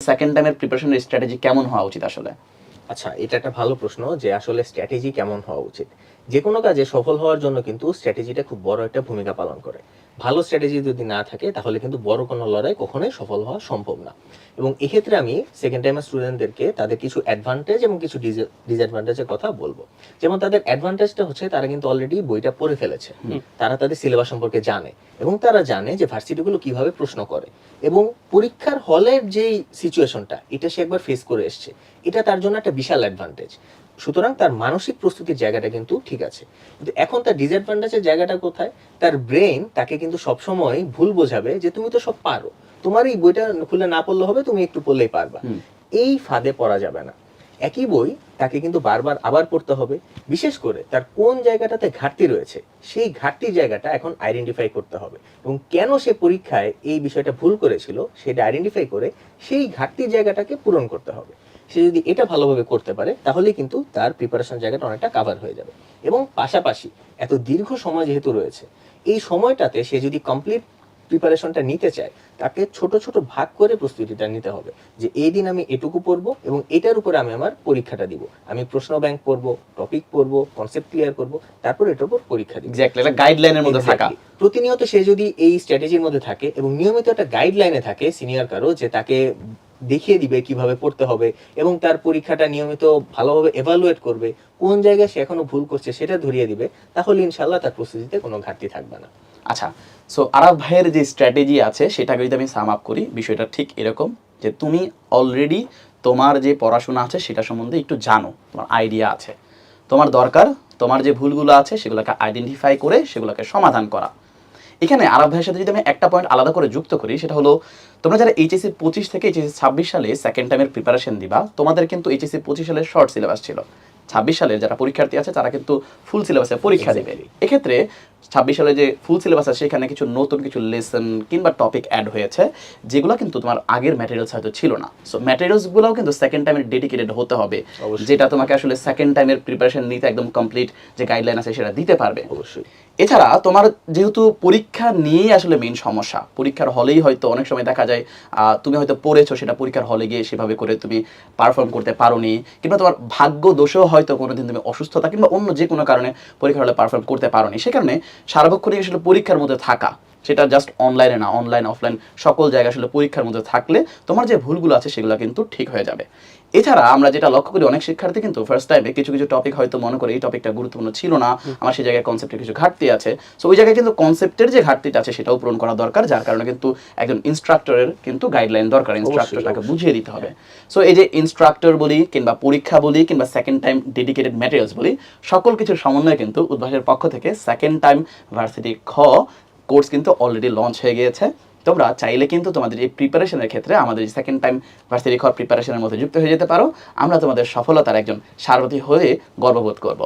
Second টাইমের প্রিপারেশনের strategy কেমন হওয়া উচিত আসলে? আচ্ছা, এটা একটা ভালো প্রশ্ন যে আসলে স্ট্র্যাটেজি কেমন হওয়া উচিত। যে কোনো কাজে সফল হওয়ার জন্য কিন্তু স্ট্র্যাটেজিটা খুব বড় একটা ভূমিকা পালন করে। ভালো স্ট্র্যাটেজি যদি না থাকে তাহলে কিন্তু বড় কোনো লড়াই কখনোই সফল হওয়া সম্ভব না। এবং এক্ষেত্রে আমি সেকেন্ড টাইমের স্টুডেন্টদেরকে তাদের কিছু অ্যাডভান্টেজ এবং কিছু ডিসঅ্যাডভান্টেজের কথা বলবো। যেমন তাদের অ্যাডভান্টেজটা হচ্ছে তারা কিন্তু অলরেডি বইটা পড়ে ফেলেছে, তারা তাদের সিলেবাস সম্পর্কে জানে এবং তারা জানে যে ভার্সিটিগুলো কিভাবে প্রশ্ন করে এবং পরীক্ষার হলের যেই সিচুয়েশনটা এটা সে একবার ফেস করে এসছে, এটা তার জন্য একটা বিশাল অ্যাডভান্টেজ। সুতরাং তার মানসিক প্রস্তুতির জায়গাটা কিন্তু ঠিক আছে। কিন্তু এখন তার ডিসঅ্যাডভান্টেজের জায়গাটা কোথায়? তার ব্রেন তাকে কিন্তু সবসময় ভুল বোঝাবে যে তুমি তো সব পারো, তোমার এই বইটা খুলে না পড়লে হবে, তুমি একটু পড়লেই পারবা। এই ফাঁদে পড়া যাবে না। একই বই তাকে কিন্তু বারবার আবার পড়তে হবে। বিশেষ করে তার কোন জায়গাটাতে ঘাটতি রয়েছে সেই ঘাটতির জায়গাটা এখন আইডেন্টিফাই করতে হবে এবং কেন সে পরীক্ষায় এই বিষয়টা ভুল করেছিল সেটা আইডেন্টিফাই করে সেই ঘাটতির জায়গাটাকে পূরণ করতে হবে। সে যদি এটা ভালোভাবে করতে পারে তাহলে কিন্তু তার প্রিপারেশন জায়গাটা অনেকটা কাভার হয়ে যাবে। এবং পাশাপাশি এত দীর্ঘ সময় যেহেতু রয়েছে, এই সময়টাতে সে যদি কমপ্লিট প্রিপারেশনটা নিতে চায় তাকে ছোট ছোট ভাগ করে প্রস্তুতিটা নিতে হবে। যে এই দিন আমি এটুকু পড়বো এবং এটার উপরে আমি আমার পরীক্ষাটা দিব, আমি প্রশ্ন ব্যাংক পড়বো, টপিক পড়বো, কনসেপ্ট ক্লিয়ার করবো, তারপর এটার উপর পরীক্ষা দিব। এক্স্যাক্টলি, একটা গাইডলাইনের মধ্যে থাকা। প্রতিনিয়ত সে যদি এই স্ট্র্যাটেজির মধ্যে থাকে এবং নিয়মিত একটা গাইডলাইনে থাকে সিনিয়র কারো, যে তাকে দেখিয়ে দিবে কিভাবে পড়তে হবে এবং তার পরীক্ষাটা নিয়মিত ভালোভাবে এভালুয়েট করবে, কোন জায়গায় সে এখনো ভুল করছে সেটা ধরিয়ে দিবে, তাহলে ইনশাল্লাহ তার প্রস্তুতিতে কোনো ঘাটতি থাকবে না। আচ্ছা, সো আরাফ ভাইয়ের যে স্ট্র্যাটেজি আছে সেটাকে যদি আমি সাম আপ করি, বিষয়টা ঠিক এরকম যে তুমি অলরেডি তোমার যে পড়াশোনা আছে সেটা সম্বন্ধে একটু জানো, তোমার আইডিয়া আছে, তোমার দরকার তোমার যে ভুলগুলো আছে সেগুলোকে আইডেন্টিফাই করে সেগুলোকে সমাধান করা। এখানে আরাফ ভাইয়ের সাথে যদি আমি একটা পয়েন্ট আলাদা করে যুক্ত করি, সেটা হলো তোমরা যারা এইচএসসি 25 থেকে এইচএসসি 26 সালে সেকেন্ড টাইমের প্রিপারেশন দিবা, তোমাদের কিন্তু এইচএসসি 25 সালের শর্ট সিলেবাস ছিল, 26 সালের যারা পরীক্ষার্থী আছে তারা কিন্তু ফুল সিলেবাসে পরীক্ষা দেবে। এক্ষেত্রে 26 সালে যে ফুল সিলেবাস আছে সেখানে কিছু নতুন কিছু লেসন কিংবা টপিক অ্যাড হয়েছে যেগুলো কিন্তু তোমার আগের ম্যাটেরিয়ালস হয়তো ছিল না। সো ম্যাটেরিয়ালসগুলোও কিন্তু সেকেন্ড টাইমের ডেডিকেটেড হতে হবে, যেটা তোমাকে আসলে সেকেন্ড টাইমের প্রিপারেশন নিতে একদম কমপ্লিট যে গাইডলাইন আছে সেটা দিতে পারবে। অবশ্যই। এছাড়া তোমার যেহেতু পরীক্ষা নিয়েই আসলে মেইন সমস্যা, পরীক্ষার হলেই হয়তো অনেক সময় দেখা যায় তুমি হয়তো পড়েছো, সেটা পরীক্ষার হলে গিয়ে সেভাবে করে তুমি পারফর্ম করতে পারোনি, কিংবা তোমার ভাগ্য দোষেও হয়তো কোনোদিন তুমি অসুস্থতা কিংবা অন্য যে কোনো কারণে পরীক্ষার হলে পারফর্ম করতে পারোনি। সে কারণে সার্বক্ষণিক আসলে পরীক্ষার মধ্যে থাকা, সেটা জাস্ট অনলাইনে না, অনলাইন অফলাইন সকল জায়গায় আসলে পরীক্ষার মধ্যে থাকলে তোমার যে ভুলগুলো আছে সেগুলো কিন্তু ঠিক হয়ে যাবে। এছাড়া আমরা যেটা লক্ষ্য করি, অনেক শিক্ষার্থী কিন্তু ফার্স্ট টাইমে কিছু কিছু টপিক হয়তো মনে করে এই টপিকটা গুরুত্বপূর্ণ ছিল না, আমার সেই জায়গায় কনসেপ্টের কিছু ঘাটতি আছে। সো ওই জায়গায় কিন্তু কনসেপ্টের যে ঘাটতিটা আছে সেটাও পূরণ করা দরকার, যার কারণে কিন্তু একজন ইনস্ট্রাক্টরের কিন্তু গাইডলাইন দরকার, ইনস্ট্রাক্টরটাকে বুঝিয়ে দিতে হবে। সো এই যে ইনস্ট্রাক্টর বলি কিংবা পরীক্ষা বলি কিংবা সেকেন্ড টাইম ডেডিকেটেড ম্যাটেরিয়ালস বলি, সকল কিছুর সমন্বয়ে কিন্তু উদ্ভাসের পক্ষ থেকে সেকেন্ড টাইম ভার্সিটি খ কোর্স কিন্তু অলরেডি লঞ্চ হয়ে গিয়েছে। তোমরা চাইলে কিন্তু তোমাদের এই প্রিপারেশনের ক্ষেত্রে আমাদের এই সেকেন্ড টাইম ভার্সিটি খ প্রিপারেশনের মধ্যে যুক্ত হয়ে যেতে পারো। আমরা তোমাদের সফলতার একজন সারথি হয়ে গর্ববোধ করব।